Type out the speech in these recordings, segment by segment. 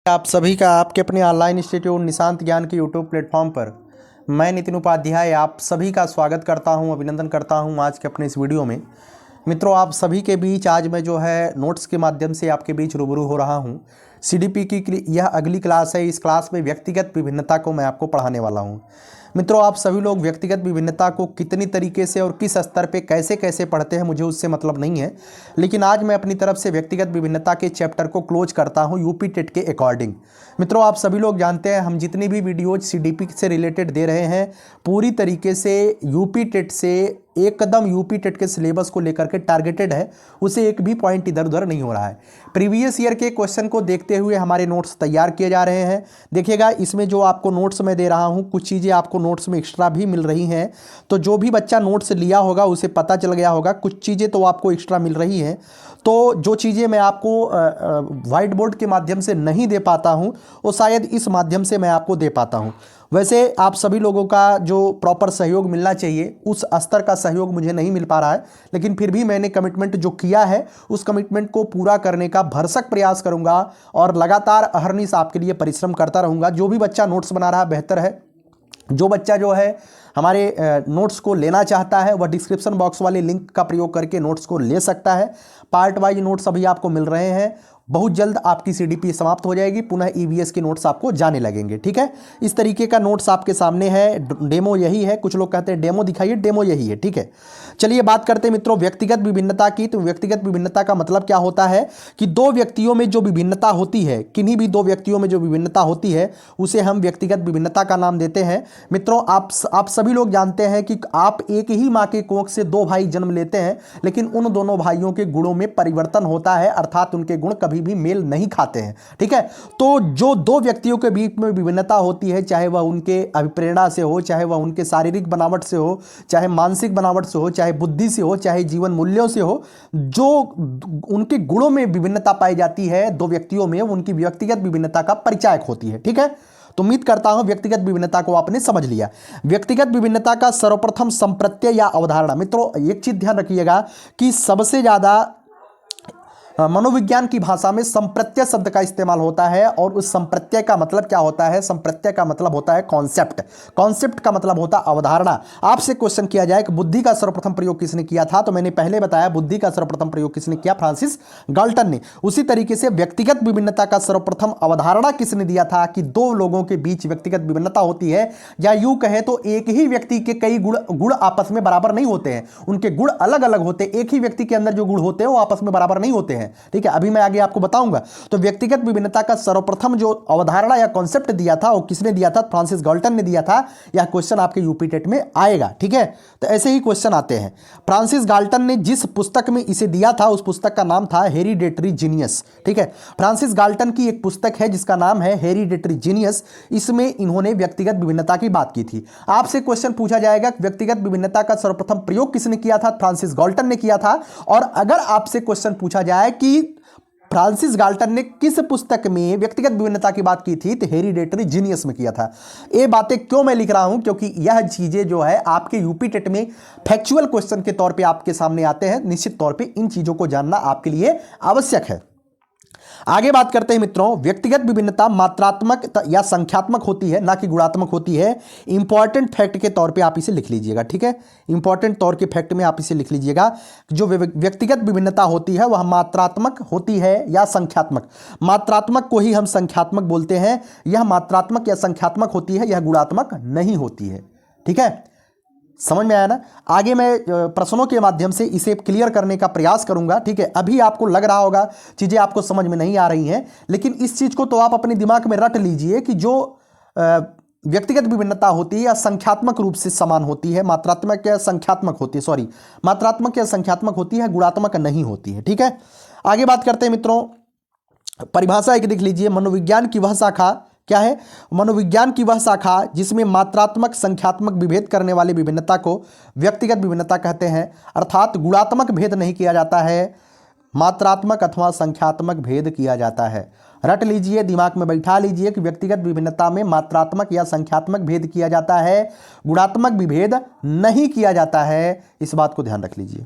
आप सभी का आपके अपने ऑनलाइन इंस्टीट्यूट निशांत ज्ञान के यूट्यूब प्लेटफॉर्म पर मैं नितिन उपाध्याय आप सभी का स्वागत करता हूं, अभिनंदन करता हूं आज के अपने इस वीडियो में। मित्रों, आप सभी के बीच आज मैं जो है नोट्स के माध्यम से आपके बीच रूबरू हो रहा हूं। सीडीपी की यह अगली क्लास है। इस क्लास में व्यक्तिगत विभिन्नता को मैं आपको पढ़ाने वाला हूं। मित्रों, आप सभी लोग व्यक्तिगत विभिन्नता को कितनी तरीके से और किस स्तर पे कैसे कैसे पढ़ते हैं मुझे उससे मतलब नहीं है, लेकिन आज मैं अपनी तरफ से व्यक्तिगत विभिन्नता के चैप्टर को क्लोज करता हूं यूपी टेट के अकॉर्डिंग। मित्रों, आप सभी लोग जानते हैं हम जितनी भी वीडियोज सीडीपी से रिलेटेड दे रहे हैं पूरी तरीके से यूपी टेट से एकदम यूपी टेट के सिलेबस को लेकर के टारगेटेड है, उसे एक भी पॉइंट इधर उधर नहीं हो रहा है। प्रीवियस ईयर के क्वेश्चन को देखते हुए हमारे नोट्स तैयार किए जा रहे हैं। देखिएगा, इसमें जो आपको नोट्स मैं दे रहा हूं कुछ चीज़ें आपको नोट्स में एक्स्ट्रा भी मिल रही हैं, तो जो भी बच्चा नोट्स लिया होगा उसे पता चल गया होगा कुछ चीज़ें तो आपको एक्स्ट्रा मिल रही हैं। तो जो चीज़ें मैं आपको वाइट बोर्ड के माध्यम से नहीं दे पाता हूं वो शायद इस माध्यम से मैं आपको दे पाता हूं। वैसे आप सभी लोगों का जो प्रॉपर सहयोग मिलना चाहिए उस स्तर का सहयोग मुझे नहीं मिल पा रहा है, लेकिन फिर भी मैंने कमिटमेंट जो किया है उस कमिटमेंट को पूरा करने का भरसक प्रयास करूंगा और लगातार अहर्निश आपके लिए परिश्रम करता रहूंगा। जो भी बच्चा नोट्स बना रहा है बेहतर है, जो बच्चा जो है हमारे नोट्स को लेना चाहता है वह डिस्क्रिप्शन बॉक्स वाले लिंक का प्रयोग करके नोट्स को ले सकता है। पार्ट वाइज नोट्स अभी आपको मिल रहे हैं, बहुत जल्द आपकी सीडीपी समाप्त हो जाएगी, पुनः ईवीएस के नोट्स आपको जाने लगेंगे। ठीक है, इस तरीके का नोट्स आपके सामने है। डेमो यही है, कुछ लोग कहते हैं डेमो दिखाइए, डेमो यही है। ठीक है, चलिए बात करते हैं मित्रों व्यक्तिगत विभिन्नता की। तो व्यक्तिगत विभिन्नता का मतलब क्या होता है कि दो व्यक्तियों में जो विभिन्नता होती है, किन्हीं भी दो व्यक्तियों में जो विभिन्नता होती है उसे हम व्यक्तिगत विभिन्नता का नाम देते हैं। मित्रों, आप सभी लोग जानते हैं कि आप एक ही माँ के कोख से दो भाई जन्म लेते हैं, लेकिन उन दोनों भाइयों के गुणों में परिवर्तन होता है, अर्थात उनके गुण कभी भी मेल नहीं खाते हैं। ठीक है, तो जो दो व्यक्तियों के बीच में विभिन्नता होती है, चाहे वह उनके अभिप्रेरणा से हो, चाहे वह उनके शारीरिक बनावट से हो, चाहे मानसिक बनावट से हो, चाहे बुद्धि से हो, चाहे जीवन मूल्यों से हो, जो उनके गुणों में विभिन्नता पाई जाती है दो व्यक्तियों में, उनकी व्यक्तिगत विभिन्नता का परिचायक होती है। ठीक है, तो उम्मीद करता हूं व्यक्तिगत विभिन्नता को आपने समझ लिया। व्यक्तिगत विभिन्नता का सर्वप्रथम संप्रत्यय या अवधारणा। मित्रों, एक चीज ध्यान रखिएगा कि सबसे ज्यादा मनोविज्ञान की भाषा में संप्रत्यय शब्द का इस्तेमाल होता है, और उस संप्रत्यय का मतलब क्या होता है? संप्रत्यय का मतलब होता है कॉन्सेप्ट। कॉन्सेप्ट का मतलब होता है अवधारणा। आपसे क्वेश्चन किया जाए कि बुद्धि का सर्वप्रथम प्रयोग किसने किया था, तो मैंने पहले बताया बुद्धि का सर्वप्रथम प्रयोग किसने किया? फ्रांसिस गाल्टन ने। उसी तरीके से व्यक्तिगत विभिन्नता का सर्वप्रथम अवधारणा किसने दिया था कि दो लोगों के बीच व्यक्तिगत विभिन्नता होती है, या यूं कहे तो एक ही व्यक्ति के कई गुण आपस में बराबर नहीं होते हैं, उनके गुण अलग अलग होते हैं। एक ही व्यक्ति के अंदर जो गुण होते हैं वो आपस में बराबर नहीं होते हैं। ठीक है, अभी मैं आगे आपको बताऊंगा। तो व्यक्तिगत विभिन्नता का सर्वप्रथम जो अवधारणा या कॉन्सेप्ट दिया था वो किसने दिया था? फ्रांसिस गाल्टन ने दिया था। यह क्वेश्चन आपके यूपी टेट में आएगा। ठीक है, तो ऐसे ही क्वेश्चन आते हैं। फ्रांसिस गाल्टन ने जिस पुस्तक में इसे दिया था उस पुस्तक का नाम था हेरिडेटरी जीनियस। ठीक है, फ्रांसिस गाल्टन की एक पुस्तक है जिसका नाम है हेरिडेटरी जीनियस। इसमें इन्होंने व्यक्तिगत विभिन्नता की बात की थी। आपसे क्वेश्चन पूछा जाएगा कि व्यक्तिगत विभिन्नता का सर्वप्रथम प्रयोग किसने किया था? फ्रांसिस गाल्टन ने किया था। और अगर आपसे क्वेश्चन पूछा जाए कि फ्रांसिस गाल्टन ने किस पुस्तक में व्यक्तिगत विभिन्नता की बात की थी, तो हेरिडेटरी जीनियस में किया था। ये बातें क्यों मैं लिख रहा हूं? क्योंकि यह चीजें जो है आपके यूपी टेट में फैक्चुअल क्वेश्चन के तौर पे आपके सामने आते हैं। निश्चित तौर पे इन चीजों को जानना आपके लिए आवश्यक है। आगे बात करते हैं मित्रों, व्यक्तिगत विभिन्नता मात्रात्मक या संख्यात्मक होती है, ना कि गुणात्मक होती है। इंपॉर्टेंट फैक्ट के तौर पे आप इसे लिख लीजिएगा। ठीक है, इंपॉर्टेंट तौर के फैक्ट में आप इसे लिख लीजिएगा। जो व्यक्तिगत विभिन्नता होती है वह मात्रात्मक होती है या संख्यात्मक। मात्रात्मक को ही हम संख्यात्मक बोलते हैं। यह मात्रात्मक या संख्यात्मक होती है, यह गुणात्मक नहीं होती है। ठीक है, समझ में आया ना? आगे मैं प्रश्नों के माध्यम से इसे क्लियर करने का प्रयास करूंगा। ठीक है, अभी आपको लग रहा होगा चीजें आपको समझ में नहीं आ रही हैं, लेकिन इस चीज को तो आप अपने दिमाग में रट लीजिए कि जो व्यक्तिगत विभिन्नता होती है या संख्यात्मक रूप से समान होती है, मात्रात्मक या संख्यात्मक होती है, सॉरी मात्रात्मक या संख्यात्मक होती है, गुणात्मक नहीं होती है। ठीक है, आगे बात करते हैं मित्रों। परिभाषा एक देख लीजिए। मनोविज्ञान की वह शाखा क्या है? मनोविज्ञान की वह शाखा जिसमें मात्रात्मक संख्यात्मक विभेद करने वाली विभिन्नता को व्यक्तिगत विभिन्नता कहते हैं। अर्थात गुणात्मक भेद नहीं किया जाता है, मात्रात्मक अथवा संख्यात्मक भेद किया जाता है। रट लीजिए, दिमाग में बैठा लीजिए कि व्यक्तिगत विभिन्नता में मात्रात्मक या संख्यात्मक भेद किया जाता है, गुणात्मक विभेद नहीं किया जाता है। इस बात को ध्यान रख लीजिए।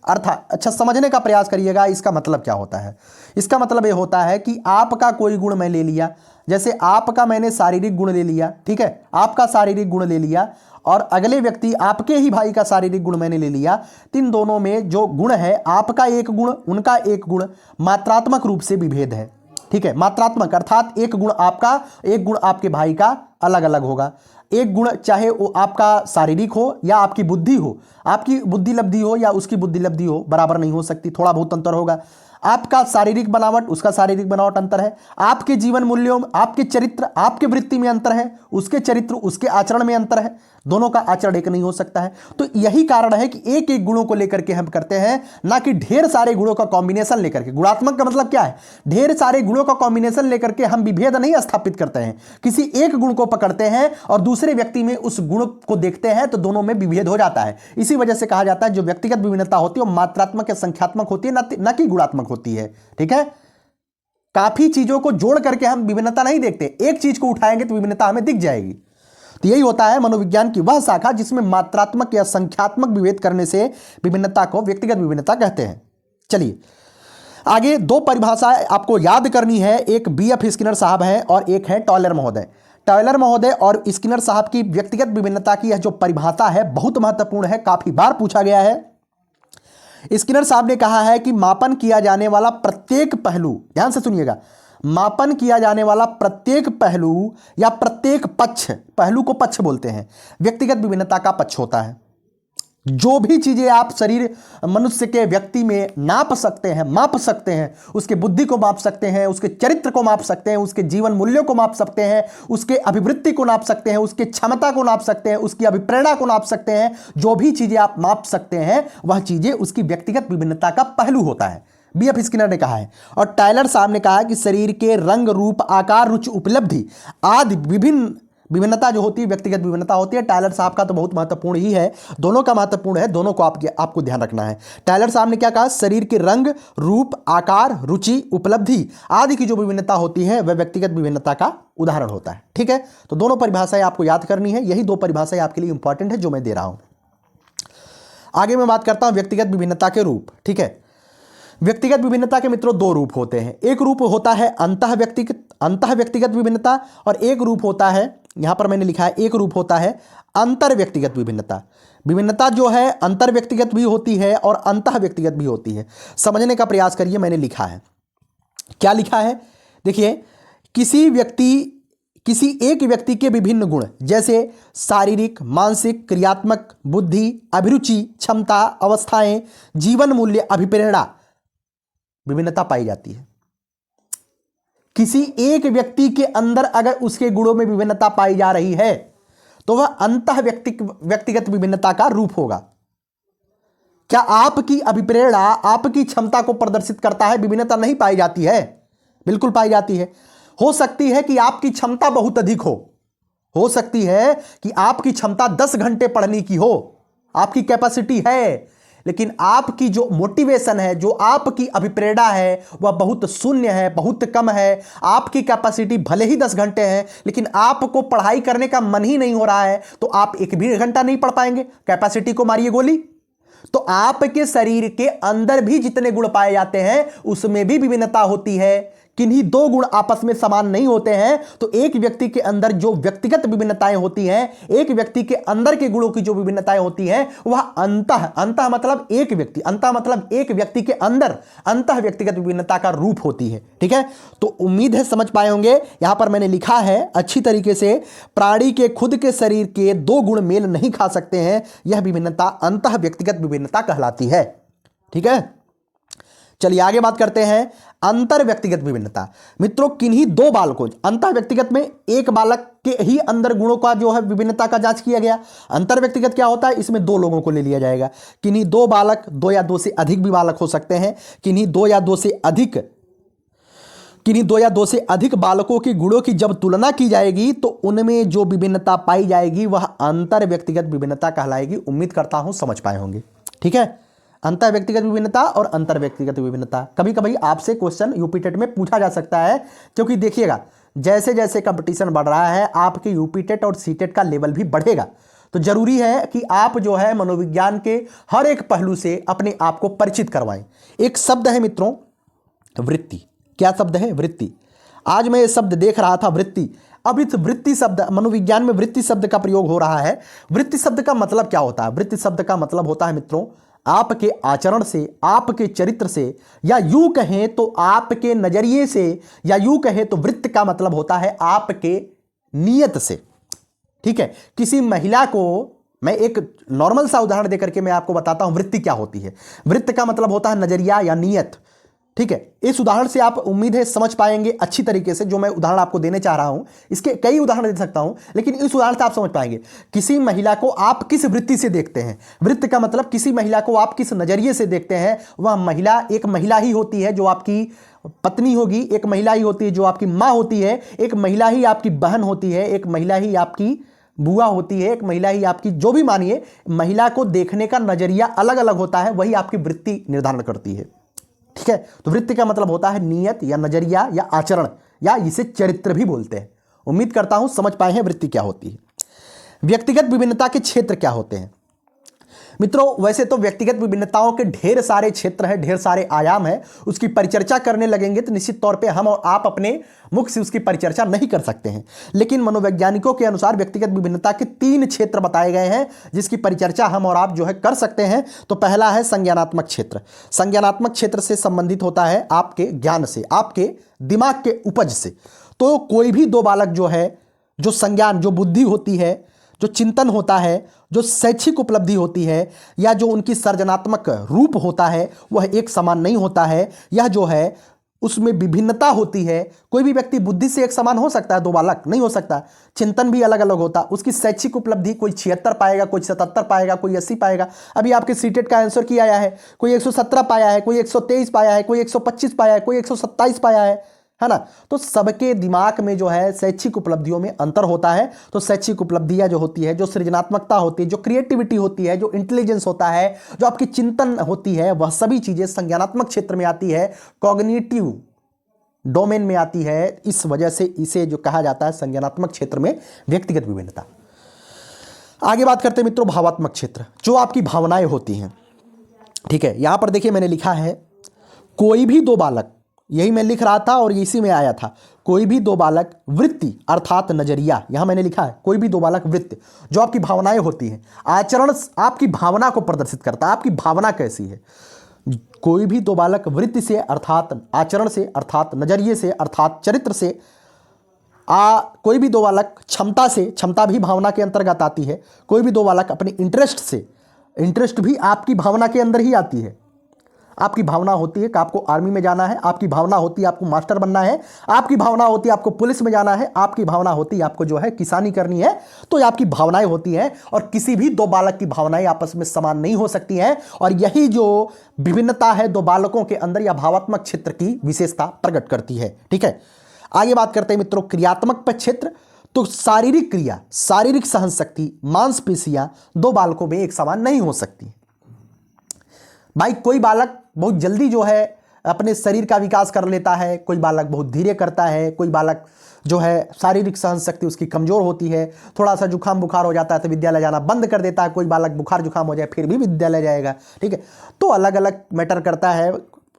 अर्थात अच्छा समझने का प्रयास करिएगा, इसका मतलब क्या होता है। इसका मतलब ये होता है कि आपका कोई गुण मैं ले लिया, जैसे आपका मैंने शारीरिक गुण ले लिया, ठीक है, आपका शारीरिक गुण ले लिया, और अगले व्यक्ति आपके ही भाई का शारीरिक गुण मैंने ले लिया। इन दोनों में जो गुण है, आपका एक गुण उनका एक गुण, मात्रात्मक रूप से विभेद है, ठीक है, मात्रात्मक अर्थात एक गुण आपका एक गुण आपके भाई का अलग अलग होगा। एक गुण चाहे वो आपका शारीरिक हो या आपकी बुद्धि हो, आपकी बुद्धि लब्धि हो या उसकी बुद्धि लब्धि हो, बराबर नहीं हो सकती, थोड़ा बहुत अंतर होगा। आपका शारीरिक बनावट उसका शारीरिक बनावट अंतर है, आपके जीवन मूल्यों आपके चरित्र आपके वृत्ति में अंतर है, उसके चरित्र उसके आचरण में अंतर है, दोनों का आचरण एक नहीं हो सकता है। तो यही कारण है कि एक एक गुणों को लेकर के हम करते हैं, ना कि ढेर सारे गुणों का कॉम्बिनेशन लेकर के। गुणात्मक का मतलब क्या है, ढेर सारे गुणों का कॉम्बिनेशन लेकर के हम विभेद नहीं स्थापित करते हैं, किसी एक गुण को पकड़ते हैं और दूसरे व्यक्ति में उस गुण को देखते हैं तो दोनों में विभेद हो जाता है। इसी वजह से कहा जाता है जो व्यक्तिगत विभिन्नता होती है वो मात्रात्मक या संख्यात्मक होती है, न कि गुणात्मक होती है, ठीक है। काफी चीजों को जोड़ करके हम विभिन्नता नहीं देखते, एक चीज को उठाएंगे तो विभिन्नता हमें दिख जाएगी। तो यही होता है मनोविज्ञान की वह शाखा जिसमें मात्रात्मक या संख्यात्मक विभेद करने से विभिन्नता को व्यक्तिगत विभिन्नता कहते हैं। चलिए आगे दो परिभाषाएं आपको याद करनी है, एक बीएफ स्किनर साहब हैं और एक है टॉयलर महोदय। टॉयलर महोदय और स्किनर साहब की व्यक्तिगत विभिन्नता की यह जो परिभाषा है बहुत महत्वपूर्ण है, काफी बार पूछा गया है। स्किनर साहब ने कहा है कि मापन किया जाने वाला प्रत्येक पहलू, ध्यान से सुनिएगा, मापन किया जाने वाला प्रत्येक पहलू या प्रत्येक पक्ष, पहलू को पक्ष बोलते हैं, व्यक्तिगत विभिन्नता का पक्ष होता है। जो भी चीजें आप शरीर मनुष्य के व्यक्ति में नाप सकते हैं, माप सकते हैं, उसके बुद्धि को माप सकते हैं, उसके चरित्र को माप सकते हैं, उसके जीवन मूल्यों को माप सकते हैं, उसके अभिवृत्ति को नाप सकते हैं, उसके क्षमता को नाप सकते हैं, उसकी अभिप्रेरणा को नाप सकते हैं, जो भी चीजें आप माप सकते हैं वह चीजें उसकी व्यक्तिगत विभिन्नता का पहलू होता है, बीएफ स्किनर ने कहा है। और टायलर साहब ने कहा कि शरीर के रंग रूप आकार रुचि उपलब्धि आदि विभिन्न विभिन्नता जो होती है व्यक्तिगत विभिन्नता होती है। टायलर साहब का तो बहुत महत्वपूर्ण ही है, दोनों का महत्वपूर्ण है, दोनों को आपको ध्यान रखना है। टायलर साहब ने क्या कहा, शरीर के रंग रूप आकार रुचि उपलब्धि आदि की जो विभिन्नता होती है वह व्यक्तिगत विभिन्नता का उदाहरण होता है, ठीक है। तो दोनों परिभाषाएं आपको याद करनी है, यही दो परिभाषाएं आपके लिए इंपॉर्टेंट है जो मैं दे रहा हूं। आगे मैं बात करता हूं व्यक्तिगत विभिन्नता के रूप, ठीक है। व्यक्तिगत विभिन्नता के मित्रों दो रूप होते हैं, एक रूप होता है अंतः व्यक्तिगत विभिन्नता और एक रूप होता है, यहां पर मैंने लिखा है एक रूप होता है अंतर व्यक्तिगत विभिन्नता। विभिन्नता जो है अंतर व्यक्तिगत भी होती है और अंतः व्यक्तिगत भी होती है। समझने का प्रयास करिए, मैंने लिखा है, क्या लिखा है, देखिए, किसी एक व्यक्ति के विभिन्न गुण जैसे शारीरिक, मानसिक, क्रियात्मक, बुद्धि, अभिरुचि, क्षमता, अवस्थाएं, जीवन मूल्य, अभिप्रेरणा, विभिन्नता पाई जाती है। किसी एक व्यक्ति के अंदर अगर उसके गुणों में विभिन्नता पाई जा रही है तो वह अंतः व्यक्तिगत विभिन्नता का रूप होगा। क्या आपकी अभिप्रेरणा आपकी क्षमता को प्रदर्शित करता है, विभिन्नता नहीं पाई जाती है? बिल्कुल पाई जाती है। हो सकती है कि आपकी क्षमता बहुत अधिक हो सकती है कि आपकी क्षमता 10 घंटे पढ़ने की हो, आपकी कैपेसिटी है, लेकिन आपकी जो मोटिवेशन है, जो आपकी अभिप्रेरणा है वह बहुत शून्य है, बहुत कम है। आपकी कैपेसिटी भले ही 10 घंटे है लेकिन आपको पढ़ाई करने का मन ही नहीं हो रहा है तो आप एक भी घंटा नहीं पढ़ पाएंगे। कैपेसिटी को मारिए गोली। तो आपके शरीर के अंदर भी जितने गुण पाए जाते हैं उसमें भी विभिन्नता होती है। किन्हीं दो गुण आपस में समान नहीं होते हैं। तो एक व्यक्ति के अंदर जो व्यक्तिगत विभिन्नताएं होती हैं, एक व्यक्ति के अंदर के गुणों की जो विभिन्नताएं होती हैं वह अंतः मतलब एक व्यक्ति, अंतः मतलब एक व्यक्ति के अंदर अंतः व्यक्तिगत विभिन्नता का रूप होती है, ठीक है। तो उम्मीद है समझ पाए होंगे। यहां पर मैंने लिखा है अच्छी तरीके से, प्राणी के खुद के शरीर के दो गुण मेल नहीं खा सकते हैं, यह विभिन्नता अंतः व्यक्तिगत विभिन्नता कहलाती है, ठीक है। चलिए आगे बात करते हैं अंतर व्यक्तिगत विभिन्नता। मित्रों, किन्हीं दो बालकों, अंतर व्यक्तिगत में एक बालक के ही अंदर गुणों का जो है विभिन्नता का जांच किया गया। अंतर व्यक्तिगत क्या होता है, इसमें दो लोगों को ले लिया जाएगा। किन्हीं दो बालक, दो या दो से अधिक भी बालक हो सकते हैं, किन्हीं दो या दो से अधिक बालकों के गुणों की जब तुलना की जाएगी तो उनमें जो विभिन्नता पाई जाएगी वह अंतर व्यक्तिगत विभिन्नता कहलाएगी। उम्मीद करता हूं समझ पाए होंगे, ठीक है। अंतर व्यक्तिगत विभिन्नता और अंतर व्यक्तिगत विभिन्नता कभी कभी आपसे क्वेश्चन यूपी टेट में पूछा जा सकता है, क्योंकि देखिएगा जैसे जैसे कंपटीशन बढ़ रहा है आपके यूपी टेट और सी टेट का लेवल भी बढ़ेगा। तो जरूरी है कि आप जो है मनोविज्ञान के हर एक पहलू से अपने आप को परिचित करवाएं। एक शब्द है मित्रों वृत्ति। क्या शब्द है? वृत्ति। आज मैं ये शब्द देख रहा था, वृत्ति। अब इस वृत्ति शब्द, मनोविज्ञान में वृत्ति शब्द का प्रयोग हो रहा है। वृत्ति शब्द का मतलब क्या होता है? वृत्ति शब्द का मतलब होता है मित्रों आपके आचरण से, आपके चरित्र से, या यूं कहें तो आपके नजरिए से, या यूं कहें तो वृत्त का मतलब होता है आपके नियत से। ठीक है, किसी महिला को मैं एक नॉर्मल सा उदाहरण देकर के मैं आपको बताता हूं वृत्ति क्या होती है। वृत्त का मतलब होता है नजरिया या नियत। ठीक है, इस उदाहरण से आप उम्मीद है समझ पाएंगे अच्छी तरीके से। जो मैं उदाहरण आपको देने चाह रहा हूं, इसके कई उदाहरण दे सकता हूं, लेकिन इस उदाहरण से आप समझ पाएंगे। किसी महिला को आप किस वृत्ति से देखते हैं, वृत्त का मतलब किसी महिला को आप किस नजरिए से देखते हैं। वह महिला एक महिला ही होती है जो आपकी पत्नी होगी, एक महिला ही होती है जो आपकी मां होती है, एक महिला ही आपकी बहन होती है, एक महिला ही आपकी बुआ होती है, एक महिला ही आपकी, जो भी मानिए, महिला को देखने का नजरिया अलग अलग होता है, वही आपकी वृत्ति निर्धारण करती है। ठीक है, तो वृत्ति का मतलब होता है नियत या नजरिया या आचरण, या इसे चरित्र भी बोलते हैं। उम्मीद करता हूं समझ पाए हैं वृत्ति क्या होती है। व्यक्तिगत विभिन्नता के क्षेत्र क्या होते हैं? मित्रों, वैसे तो व्यक्तिगत विभिन्नताओं के ढेर सारे क्षेत्र हैं, ढेर सारे आयाम हैं। उसकी परिचर्चा करने लगेंगे तो निश्चित तौर पे हम और आप अपने मुख से उसकी परिचर्चा नहीं कर सकते हैं। लेकिन मनोवैज्ञानिकों के अनुसार व्यक्तिगत विभिन्नता के 3 क्षेत्र बताए गए हैं जिसकी परिचर्चा हम और आप जो है कर सकते हैं। तो पहला है संज्ञानात्मक क्षेत्र। संज्ञानात्मक क्षेत्र से संबंधित होता है आपके ज्ञान से, आपके दिमाग के उपज से। तो कोई भी दो बालक जो है, जो संज्ञान, जो बुद्धि होती है, जो चिंतन होता है, जो शैक्षिक उपलब्धि होती है, या जो उनकी सृजनात्मक रूप होता है, वह एक समान नहीं होता है। यह जो है उसमें विभिन्नता होती है। कोई भी व्यक्ति बुद्धि से एक समान हो सकता है, दो बालक नहीं हो सकता। चिंतन भी अलग अलग होता, उसकी शैक्षिक उपलब्धि कोई 76 पाएगा, कोई 77 पाएगा, कोई 80 पाएगा। अभी आपके सीटेट का आंसर किया आया है, कोई 117 पाया है, कोई 123 पाया है, कोई 125 पाया है, कोई 127 पाया है ना। तो सबके दिमाग में जो है शैक्षिक उपलब्धियों में अंतर होता है। तो शैक्षिक उपलब्धियां जो होती है, जो सृजनात्मकता होती है, जो क्रिएटिविटी होती है, जो इंटेलिजेंस होता है, जो आपकी चिंतन होती है, वह सभी चीजें संज्ञानात्मक क्षेत्र में आती है, कॉग्निटिव डोमेन में आती है। इस वजह से इसे जो कहा जाता है संज्ञानात्मक क्षेत्र में व्यक्तिगत विभिन्नता। आगे बात करते हैं मित्रों भावात्मक क्षेत्र, जो आपकी भावनाएं होती हैं। ठीक है, यहां पर देखिए मैंने लिखा है कोई भी दो बालक, यही मैं लिख रहा था और इसी में आया था, कोई भी दो बालक वृत्ति अर्थात नजरिया, यहां मैंने लिखा है कोई भी दो बालक वृत्ति, जो आपकी भावनाएं होती हैं, आचरण आपकी भावना को प्रदर्शित करता है, आपकी भावना कैसी है। कोई भी दो बालक वृत्ति से अर्थात आचरण से, अर्थात नजरिए से, अर्थात चरित्र से, कोई भी दो बालक क्षमता से, क्षमता भी भावना के अंतर्गत आती है। कोई भी दो बालक अपने इंटरेस्ट से, इंटरेस्ट भी आपकी भावना के अंदर ही आती है। आपकी भावना होती है कि आपको आर्मी में जाना है, आपकी भावना होती है आपको मास्टर बनना है, आपकी भावना होती है आपको पुलिस में जाना है, आपकी भावना होती है आपको जो है किसानी करनी है। तो ये आपकी भावनाएं होती हैं, और किसी भी दो बालक की भावनाएं आपस में समान नहीं हो सकती हैं। और यही जो विभिन्नता है दो बालकों के अंदर, या भावात्मक क्षेत्र की विशेषता प्रकट करती है। ठीक है, आगे बात करते हैं मित्रों क्रियात्मक क्षेत्र। तो शारीरिक क्रिया, शारीरिक सहन शक्ति, मांसपेशियां दो बालकों में एक समान नहीं हो सकती। भाई कोई बालक बहुत जल्दी जो है अपने शरीर का विकास कर लेता है, कोई बालक बहुत धीरे करता है, कोई बालक जो है शारीरिक सहन शक्ति उसकी कमजोर होती है, थोड़ा सा जुकाम बुखार हो जाता है तो विद्यालय जाना बंद कर देता है, कोई बालक बुखार जुकाम हो जाए फिर भी विद्यालय जाएगा। ठीक है, तो अलग अलग मैटर करता है,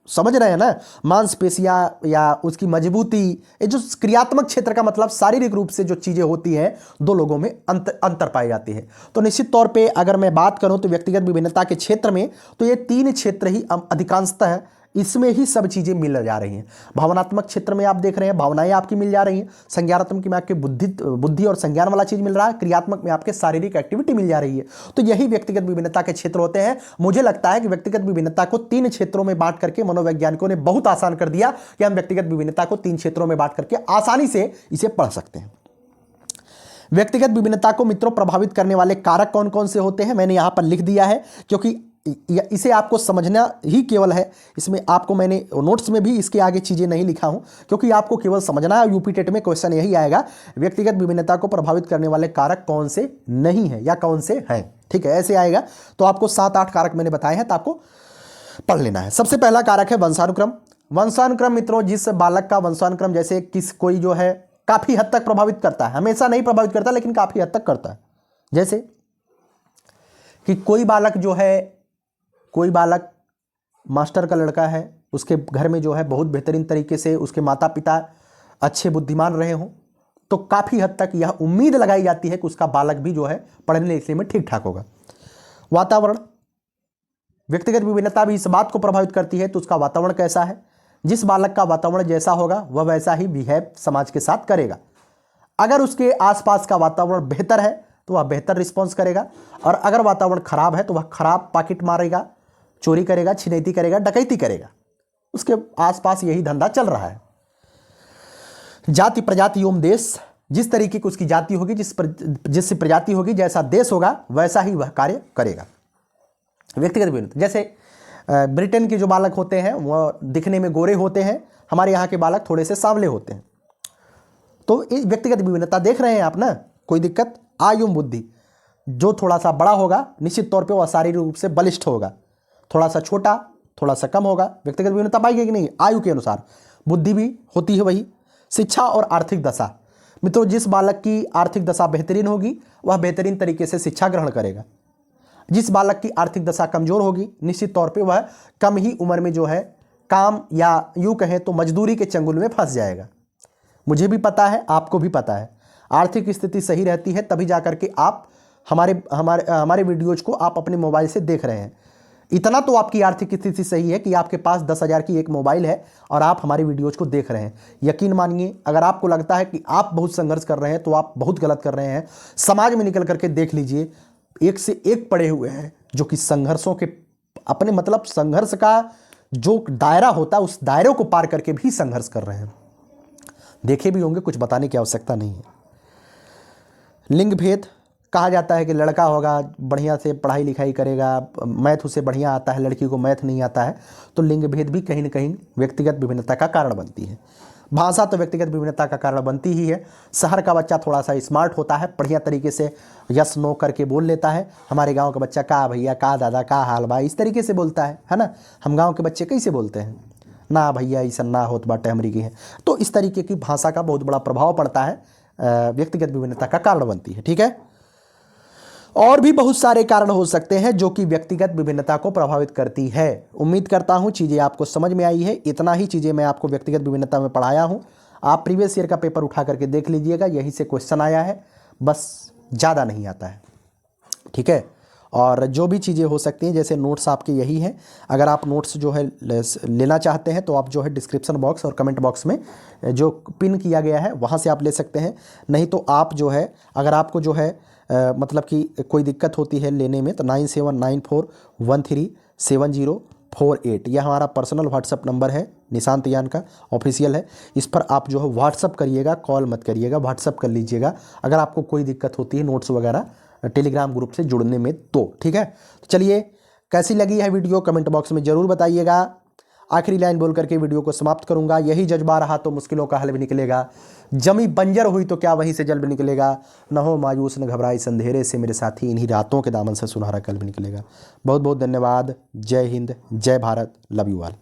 समझ रहे हैं ना। मांसपेशियां या उसकी मजबूती, ये जो क्रियात्मक क्षेत्र का मतलब शारीरिक रूप से जो चीजें होती हैं दो लोगों में अंतर पाई जाती है। तो निश्चित तौर पे अगर मैं बात करूं तो व्यक्तिगत विभिन्नता के क्षेत्र में तो ये 3 क्षेत्र ही अधिकांशतः इसमें ही सब चीजें मिल जा रही हैं। भावनात्मक क्षेत्र में आप देख रहे हैं भावनाएं आपकी मिल जा रही हैं, संज्ञानात्मक में आपके बुद्धि और संज्ञान वाला चीज मिल रहा है, क्रियात्मक में आपके शारीरिक एक्टिविटी मिल जा रही है। तो यही व्यक्तिगत विभिन्नता के क्षेत्र होते हैं। मुझे लगता है कि व्यक्तिगत विभिन्नता को 3 क्षेत्रों में बांट करके मनोवैज्ञानिकों ने बहुत आसान कर दिया कि हम व्यक्तिगत विभिन्नता को 3 क्षेत्रों में बांट करके आसानी से इसे पढ़ सकते हैं। व्यक्तिगत विभिन्नता को मित्रों प्रभावित करने वाले कारक कौन कौन से होते हैं मैंने यहां पर लिख दिया है, क्योंकि इसे आपको समझना ही केवल है। इसमें आपको मैंने नोट्स में भी इसके आगे चीजें नहीं लिखा हूं, क्योंकि आपको केवल समझना है। यूपी टेट में क्वेश्चन यही आएगा, व्यक्तिगत विभिन्नता को प्रभावित करने वाले कारक कौन से नहीं है या कौन से हैं। ठीक है, ऐसे आएगा। तो आपको 7-8 कारक मैंने बताए हैं, तो आपको पढ़ लेना है। सबसे पहला कारक है वंशानुक्रम। वंशानुक्रम मित्रों, जिस बालक का वंशानुक्रम जैसे कोई जो है काफी हद तक प्रभावित करता है, हमेशा नहीं प्रभावित करता लेकिन काफी हद तक करता है। जैसे कि कोई बालक मास्टर का लड़का है, उसके घर में जो है बहुत बेहतरीन तरीके से उसके माता पिता अच्छे बुद्धिमान रहे हों, तो काफ़ी हद तक यह उम्मीद लगाई जाती है कि उसका बालक भी जो है पढ़ने लिखने में ठीक ठाक होगा। वातावरण, व्यक्तिगत विभिन्नता भी इस बात को प्रभावित करती है तो उसका वातावरण कैसा है। जिस बालक का वातावरण जैसा होगा वह वैसा ही बिहेव समाज के साथ करेगा। अगर उसके आसपास का वातावरण बेहतर है तो वह बेहतर रिस्पॉन्स करेगा, और अगर वातावरण खराब है तो वह खराब पॉकेट मारेगा, चोरी करेगा, छिनैती करेगा, डकैती करेगा। उसके आसपास यही धंधा चल रहा है। जाति, प्रजाति एवं देश, जिस तरीके की उसकी जाति होगी, जिस प्रजाति होगी, जैसा देश होगा वैसा ही वह कार्य करेगा। व्यक्तिगत विभिन्नता, जैसे ब्रिटेन के जो बालक होते हैं वह दिखने में गोरे होते हैं, हमारे यहाँ के बालक थोड़े से सांवले होते हैं। तो इस व्यक्तिगत विभिन्नता देख रहे हैं आप ना, कोई दिक्कत। आयु एवं बुद्धि, जो थोड़ा सा बड़ा होगा निश्चित तौर पे वह शारीरिक रूप से बलिष्ठ होगा, थोड़ा सा छोटा थोड़ा सा कम होगा। व्यक्तिगत विभिन्नता पाएगी कि नहीं, आयु के अनुसार। बुद्धि भी होती है वही। शिक्षा और आर्थिक दशा, मित्रों जिस बालक की आर्थिक दशा बेहतरीन होगी वह बेहतरीन तरीके से शिक्षा ग्रहण करेगा। जिस बालक की आर्थिक दशा कमजोर होगी निश्चित तौर पे वह कम ही उम्र में जो है काम, या यूँ कहें तो मजदूरी के चंगुल में फंस जाएगा। मुझे भी पता है, आपको भी पता है। आर्थिक स्थिति सही रहती है तभी जाकर के आप हमारे वीडियोज को आप अपने मोबाइल से देख रहे हैं। इतना तो आपकी आर्थिक स्थिति सही है कि आपके पास 10,000 की एक मोबाइल है और आप हमारे वीडियोज को देख रहे हैं। यकीन मानिए, अगर आपको लगता है कि आप बहुत संघर्ष कर रहे हैं तो आप बहुत गलत कर रहे हैं। समाज में निकल करके देख लीजिए, एक से एक पड़े हुए हैं जो कि संघर्षों के अपने मतलब संघर्ष का जो दायरा होता है उस दायरे को पार करके भी संघर्ष कर रहे हैं। देखे भी होंगे, कुछ बताने की आवश्यकता नहीं है। लिंग भेद, कहा जाता है कि लड़का होगा बढ़िया से पढ़ाई लिखाई करेगा, मैथ उसे बढ़िया आता है, लड़की को मैथ नहीं आता है, तो लिंग भेद भी कहीं न कहीं व्यक्तिगत विभिन्नता का कारण बनती है। भाषा तो व्यक्तिगत विभिन्नता का कारण बनती ही है। शहर का बच्चा थोड़ा सा स्मार्ट होता है, बढ़िया तरीके से यस नो करके बोल लेता है। हमारे गांव का बच्चा का भैया, का दादा, का हाल भाई, इस तरीके से बोलता है ना। हम गांव के बच्चे कैसे बोलते हैं, ना भैया ऐसा ना होत बाटे हमरी की है। तो इस तरीके की भाषा का बहुत बड़ा प्रभाव पड़ता है, व्यक्तिगत विभिन्नता का कारण बनती है। ठीक है, और भी बहुत सारे कारण हो सकते हैं जो कि व्यक्तिगत विभिन्नता को प्रभावित करती है। उम्मीद करता हूं चीज़ें आपको समझ में आई है। इतना ही चीज़ें मैं आपको व्यक्तिगत विभिन्नता में पढ़ाया हूं। आप प्रीवियस ईयर का पेपर उठा करके देख लीजिएगा, यही से क्वेश्चन आया है, बस ज़्यादा नहीं आता है। ठीक है, और जो भी चीज़ें हो सकती हैं, जैसे नोट्स आपके यही हैं। अगर आप नोट्स जो है लेना चाहते हैं तो आप जो है डिस्क्रिप्शन बॉक्स और कमेंट बॉक्स में जो पिन किया गया है वहाँ से आप ले सकते हैं। नहीं तो आप जो है, अगर आपको जो है मतलब कि कोई दिक्कत होती है लेने में, तो 9794137048 यह हमारा पर्सनल व्हाट्सअप नंबर है, निशांत ज्ञान का ऑफिशियल है। इस पर आप जो है व्हाट्सअप करिएगा, कॉल मत करिएगा, व्हाट्सअप कर लीजिएगा अगर आपको कोई दिक्कत होती है नोट्स वगैरह टेलीग्राम ग्रुप से जुड़ने में तो। ठीक है, तो चलिए, कैसी लगी है वीडियो कमेंट बॉक्स में ज़रूर बताइएगा। आखिरी लाइन बोल करके वीडियो को समाप्त करूंगा। यही जज्बा रहा तो मुश्किलों का हल भी निकलेगा। जमी बंजर हुई तो क्या वहीं से जल भी निकलेगा। न हो मायूस न घबराए इस अंधेरे से मेरे साथी, इन्हीं रातों के दामन से सुनहरा कल भी निकलेगा। बहुत बहुत धन्यवाद। जय हिंद, जय भारत, लव यू ऑल।